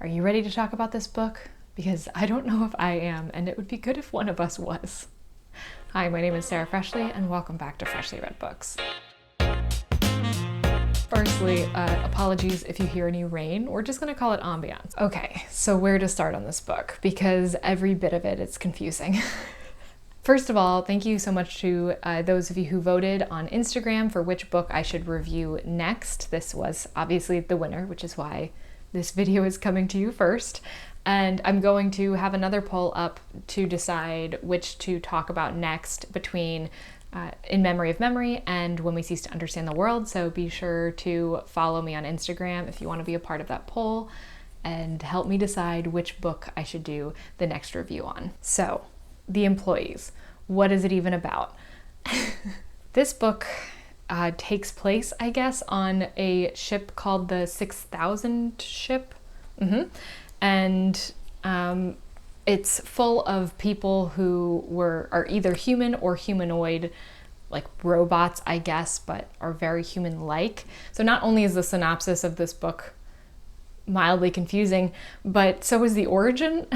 Are you ready to talk about this book? Because I don't know if I am, and it would be good if one of us was. Hi, my name is Sarah Freshly, and welcome back to Freshly Read Books. Firstly, apologies if you hear any rain. We're just gonna call it ambiance. Okay, so where to start on this book? Because every bit of it is confusing. First of all, thank you so much to those of you who voted on Instagram for which book I should review next. This was obviously the winner, which is why this video is coming to you first. And I'm going to have another poll up to decide which to talk about next between In Memory of Memory and When We Cease to Understand the World. So be sure to follow me on Instagram if you want to be a part of that poll and help me decide which book I should do the next review on. So, The Employees. What is it even about? This book takes place, I guess, on a ship called the 6000 ship. And it's full of people who are either human or humanoid, like robots, I guess, but are very human-like. So not only is the synopsis of this book mildly confusing, but so is the origin.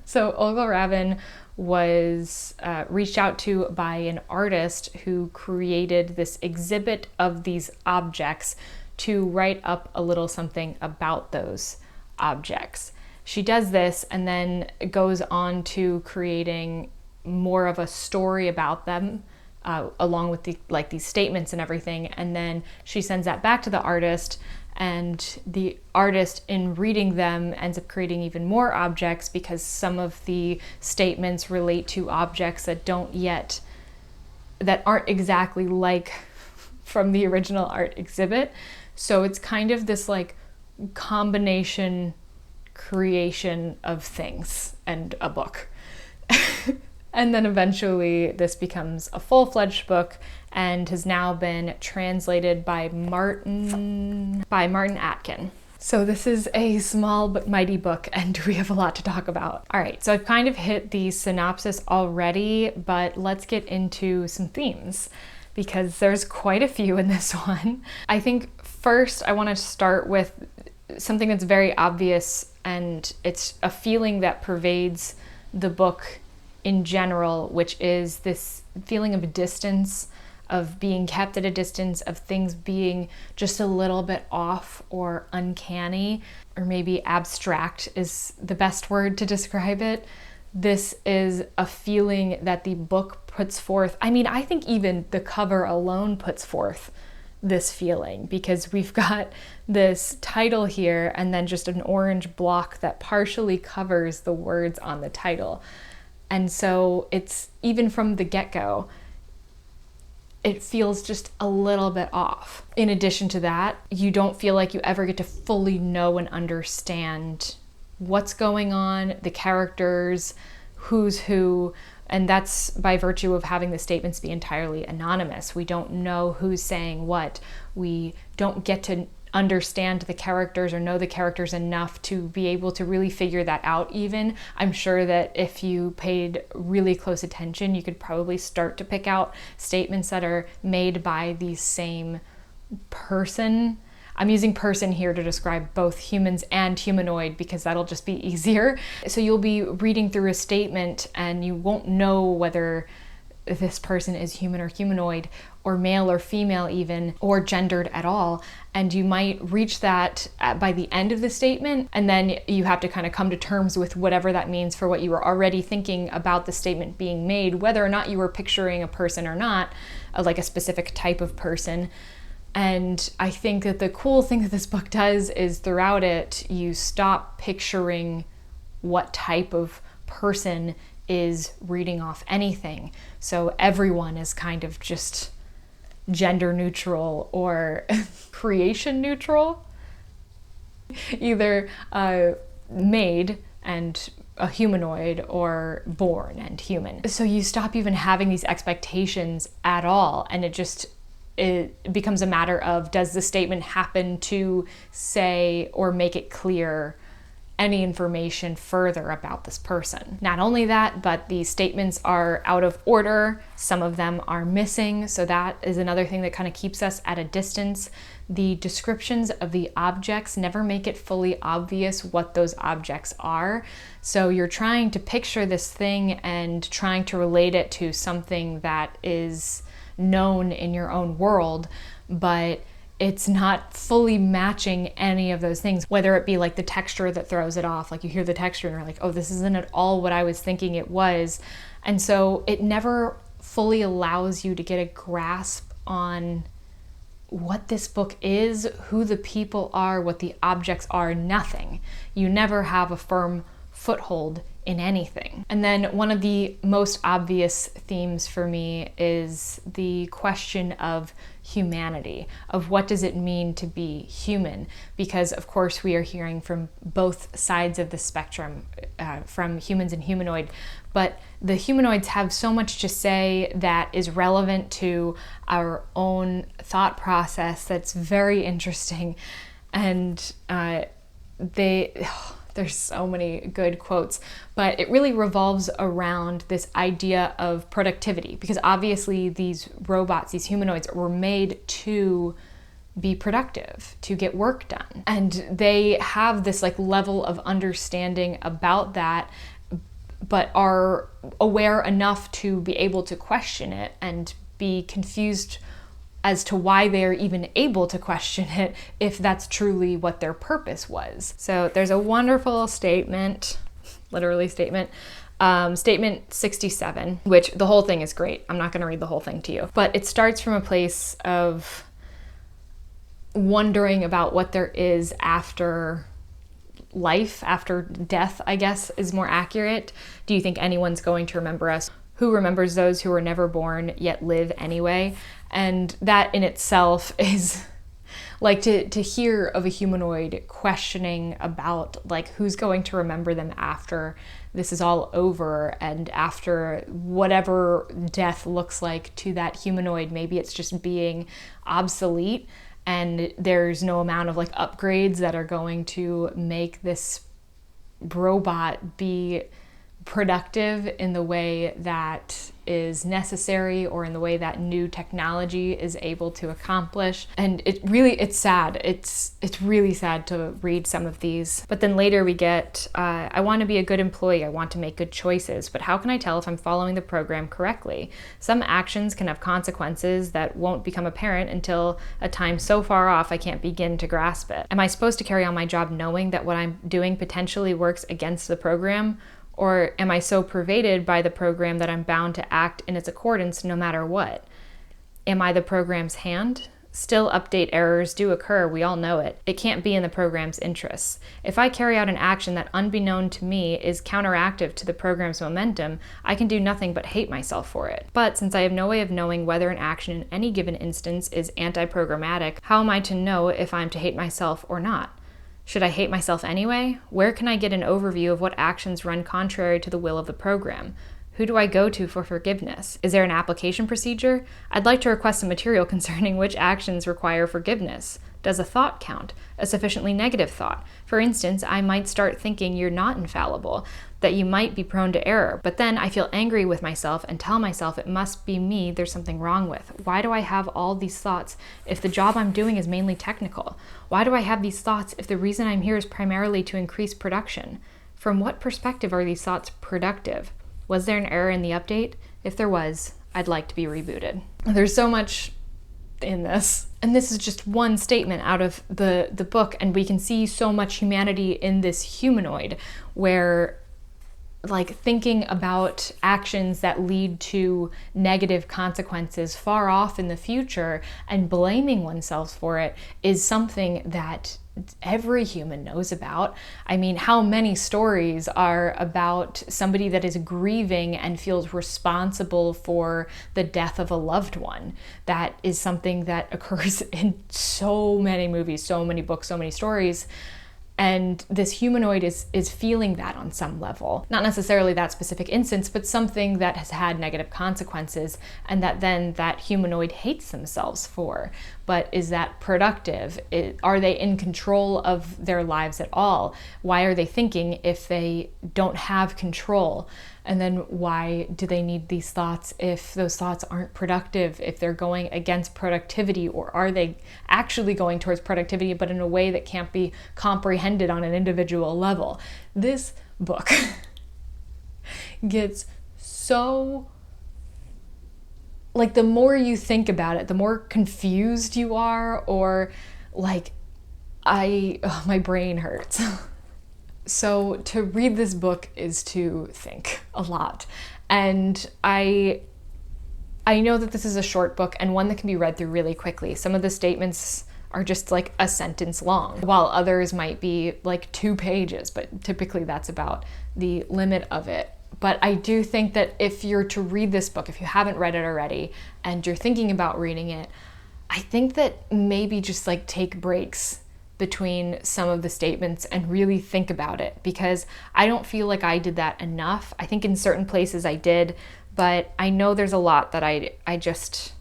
So Olga Ravn was reached out to by an artist who created this exhibit of these objects to write up a little something about those objects. She does this and then goes on to creating more of a story about them, along with these statements and everything. And then she sends that back to the artist, and the artist, in reading them, ends up creating even more objects because some of the statements relate to objects that aren't exactly like from the original art exhibit. So it's kind of this like combination creation of things and a book. And then eventually this becomes a full-fledged book and has now been translated by Martin Atkin. So this is a small but mighty book, and we have a lot to talk about. All right, so I've kind of hit the synopsis already, but let's get into some themes because there's quite a few in this one. I think first I want to start with something that's very obvious, and it's a feeling that pervades the book in general, which is this feeling of distance, of being kept at a distance, of things being just a little bit off or uncanny, or maybe abstract is the best word to describe it. This is a feeling that the book puts forth. I mean, I think even the cover alone puts forth this feeling, because we've got this title here and then just an orange block that partially covers the words on the title. And so it's, even from the get-go, it feels just a little bit off. In addition to that, you don't feel like you ever get to fully know and understand what's going on, the characters, who's who, and that's by virtue of having the statements be entirely anonymous. We don't know who's saying what. We don't get to understand the characters or know the characters enough to be able to really figure that out even. I'm sure that if you paid really close attention, you could probably start to pick out statements that are made by the same person. I'm using person here to describe both humans and humanoid because that'll just be easier. So you'll be reading through a statement and you won't know whether this person is human or humanoid, or male or female even, or gendered at all. And you might reach that by the end of the statement, and then you have to kind of come to terms with whatever that means for what you were already thinking about the statement being made, whether or not you were picturing a person or not, like a specific type of person. And I think that the cool thing that this book does is throughout it, you stop picturing what type of person is reading off anything. So everyone is kind of just gender neutral or creation neutral, either made and a humanoid or born and human. So you stop even having these expectations at all, and it becomes a matter of, does the statement happen to say or make it clear any information further about this person. Not only that, but the statements are out of order. Some of them are missing. So that is another thing that kind of keeps us at a distance. The descriptions of the objects never make it fully obvious what those objects are. So you're trying to picture this thing and trying to relate it to something that is known in your own world, but it's not fully matching any of those things, whether it be like the texture that throws it off, like you hear the texture and you're like, oh, this isn't at all what I was thinking it was. And so it never fully allows you to get a grasp on what this book is, who the people are, what the objects are, nothing. You never have a firm foothold in anything. And then one of the most obvious themes for me is the question of humanity, of what does it mean to be human? Because of course we are hearing from both sides of the spectrum, from humans and humanoid, but the humanoids have so much to say that is relevant to our own thought process that's very interesting. And there's so many good quotes, but it really revolves around this idea of productivity, because obviously these robots, these humanoids, were made to be productive, to get work done. And they have this like level of understanding about that, but are aware enough to be able to question it and be confused as to why they're even able to question it if that's truly what their purpose was. So there's a wonderful statement, literally statement, statement 67, which the whole thing is great. I'm not going to read the whole thing to you, but it starts from a place of wondering about what there is after life, after death, I guess is more accurate. Do you think anyone's going to remember us? Who remembers those who were never born yet live anyway? And that in itself is like to hear of a humanoid questioning about like who's going to remember them after this is all over, and after whatever death looks like to that humanoid. Maybe it's just being obsolete and there's no amount of like upgrades that are going to make this robot be productive in the way that is necessary or in the way that new technology is able to accomplish. And it's sad. It's really sad to read some of these. But then later we get, I want to be a good employee. I want to make good choices, but how can I tell if I'm following the program correctly? Some actions can have consequences that won't become apparent until a time so far off I can't begin to grasp it. Am I supposed to carry on my job knowing that what I'm doing potentially works against the program? Or am I so pervaded by the program that I'm bound to act in its accordance no matter what? Am I the program's hand? Still, update errors do occur, we all know it. It can't be in the program's interests. If I carry out an action that, unbeknown to me, is counteractive to the program's momentum, I can do nothing but hate myself for it. But since I have no way of knowing whether an action in any given instance is anti-programmatic, how am I to know if I'm to hate myself or not? Should I hate myself anyway? Where can I get an overview of what actions run contrary to the will of the program? Who do I go to for forgiveness? Is there an application procedure? I'd like to request some material concerning which actions require forgiveness. Does a thought count? A sufficiently negative thought? For instance, I might start thinking you're not infallible, that you might be prone to error, but then I feel angry with myself and tell myself it must be me there's something wrong with. Why do I have all these thoughts if the job I'm doing is mainly technical? Why do I have these thoughts if the reason I'm here is primarily to increase production? From what perspective are these thoughts productive? Was there an error in the update? If there was, I'd like to be rebooted. There's so much in this. And this is just one statement out of the book, and we can see so much humanity in this humanoid where like thinking about actions that lead to negative consequences far off in the future and blaming oneself for it is something that every human knows about. I mean, how many stories are about somebody that is grieving and feels responsible for the death of a loved one? That is something that occurs in so many movies, so many books, so many stories. And this humanoid is feeling that on some level. Not necessarily that specific instance, but something that has had negative consequences and that then that humanoid hates themselves for. But is that productive? Are they in control of their lives at all? Why are they thinking if they don't have control? And then why do they need these thoughts if those thoughts aren't productive, if they're going against productivity, or are they actually going towards productivity but in a way that can't be comprehended on an individual level? This book gets so, like, the more you think about it, the more confused you are, or like my brain hurts. So to read this book is to think a lot. And I know that this is a short book and one that can be read through really quickly. Some of the statements are just like a sentence long, while others might be like 2 pages, but typically that's about the limit of it. But I do think that if you're to read this book, if you haven't read it already and you're thinking about reading it, I think that maybe just like take breaks between some of the statements and really think about it, because I don't feel like I did that enough. I think in certain places I did, but I know there's a lot that I just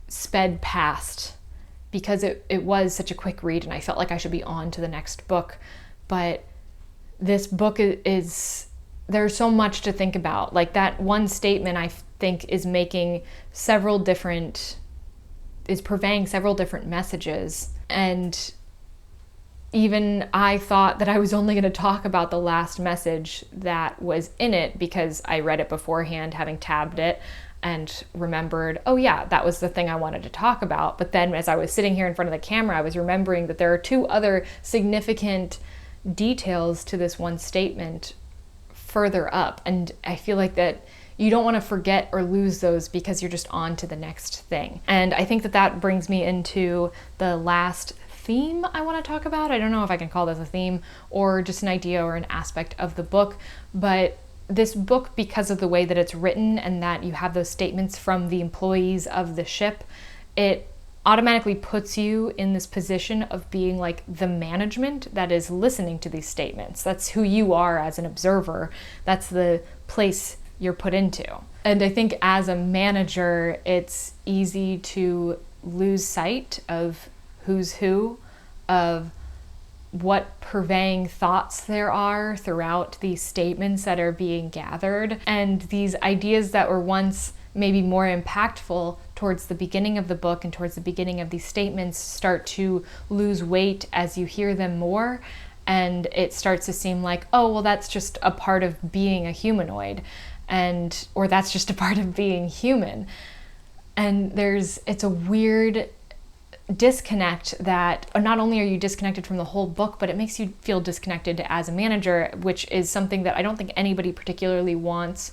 sped past because it was such a quick read and I felt like I should be on to the next book. But this book is there's so much to think about. Like that one statement I think is purveying several different messages. And even I thought that I was only going to talk about the last message that was in it because I read it beforehand, having tabbed it, and remembered, oh yeah, that was the thing I wanted to talk about. But then as I was sitting here in front of the camera, I was remembering that there are 2 other significant details to this one statement further up. And I feel like that you don't want to forget or lose those because you're just on to the next thing. And I think that brings me into the last theme I want to talk about. I don't know if I can call this a theme or just an idea or an aspect of the book, but this book, because of the way that it's written and that you have those statements from the employees of the ship, it automatically puts you in this position of being like the management that is listening to these statements. That's who you are as an observer. That's the place you're put into. And I think as a manager, it's easy to lose sight of who's who, of what purveying thoughts there are throughout these statements that are being gathered. And these ideas that were once maybe more impactful towards the beginning of the book and towards the beginning of these statements start to lose weight as you hear them more. And it starts to seem like, oh, well, that's just a part of being a humanoid, or that's just a part of being human. And it's a weird disconnect that not only are you disconnected from the whole book, but it makes you feel disconnected as a manager, which is something that I don't think anybody particularly wants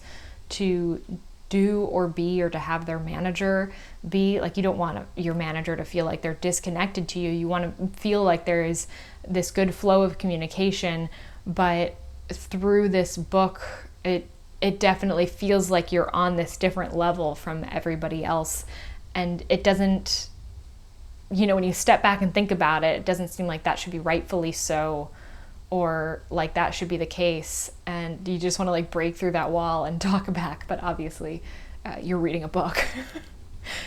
to do or be, or to have their manager be. Like, you don't want your manager to feel like they're disconnected to you. You want to feel like there is this good flow of communication, but through this book, it definitely feels like you're on this different level from everybody else. And it doesn't, when you step back and think about it, it doesn't seem like that should be rightfully so, or like that should be the case. And you just want to like break through that wall and talk back. But obviously you're reading a book,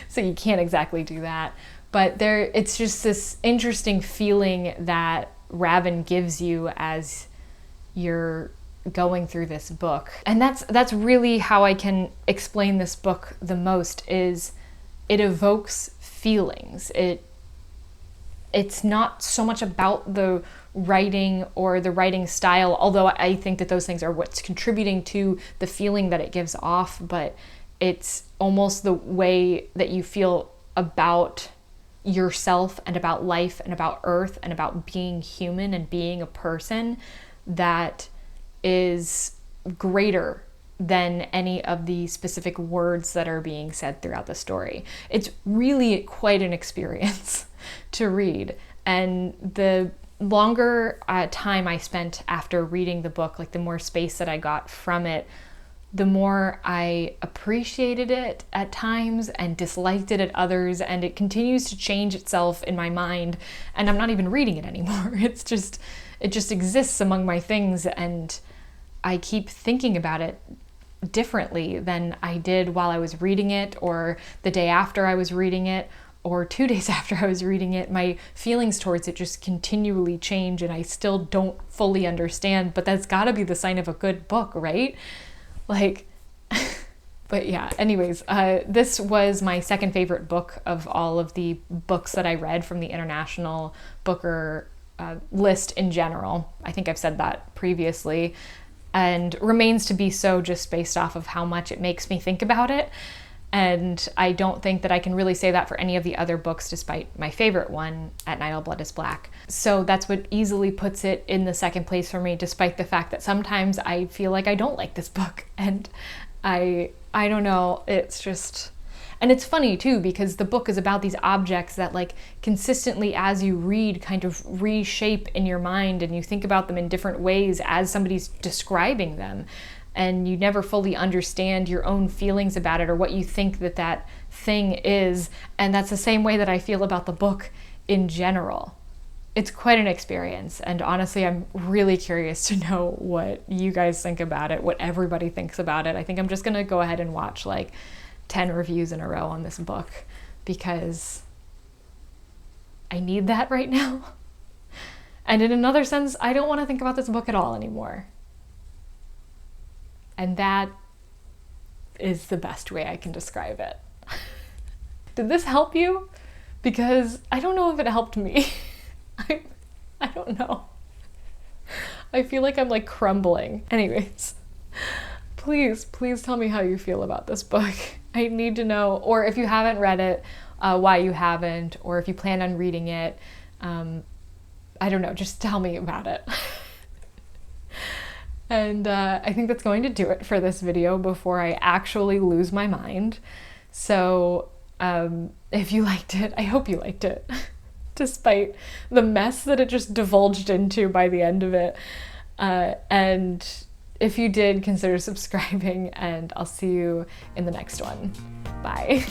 so you can't exactly do that. But it's just this interesting feeling that Ravn gives you as you're going through this book. And that's really how I can explain this book the most, is it evokes feelings. It's not so much about the writing or the writing style, although I think that those things are what's contributing to the feeling that it gives off, but it's almost the way that you feel about yourself and about life and about Earth and about being human and being a person that is greater than any of the specific words that are being said throughout the story. It's really quite an experience to read. And the longer time I spent after reading the book, like the more space that I got from it, the more I appreciated it at times and disliked it at others, and it continues to change itself in my mind, and I'm not even reading it anymore. it just exists among my things, and I keep thinking about it differently than I did while I was reading it, or the day after I was reading it, or 2 days after I was reading it. My feelings towards it just continually change, and I still don't fully understand, but that's gotta be the sign of a good book, right? Like, but yeah, anyways, this was my second favorite book of all of the books that I read from the International Booker list in general. I think I've said that previously, and remains to be so just based off of how much it makes me think about it. And I don't think that I can really say that for any of the other books, despite my favorite one, At Night All Blood is Black. So that's what easily puts it in the second place for me, despite the fact that sometimes I feel like I don't like this book. And I don't know, it's just... And it's funny too, because the book is about these objects that like consistently as you read kind of reshape in your mind, and you think about them in different ways as somebody's describing them. And you never fully understand your own feelings about it or what you think that that thing is. And that's the same way that I feel about the book in general. It's quite an experience. And honestly, I'm really curious to know what you guys think about it, what everybody thinks about it. I think I'm just gonna go ahead and watch like 10 reviews in a row on this book because I need that right now. And in another sense, I don't want to think about this book at all anymore. And that is the best way I can describe it. Did this help you? Because I don't know if it helped me. I don't know. I feel like I'm like crumbling. Anyways, please tell me how you feel about this book. I need to know, or if you haven't read it, why you haven't, or if you plan on reading it. I don't know, just tell me about it. And I think that's going to do it for this video before I actually lose my mind. So if you liked it, I hope you liked it, despite the mess that it just divulged into by the end of it. And if you did, consider subscribing, and I'll see you in the next one. Bye.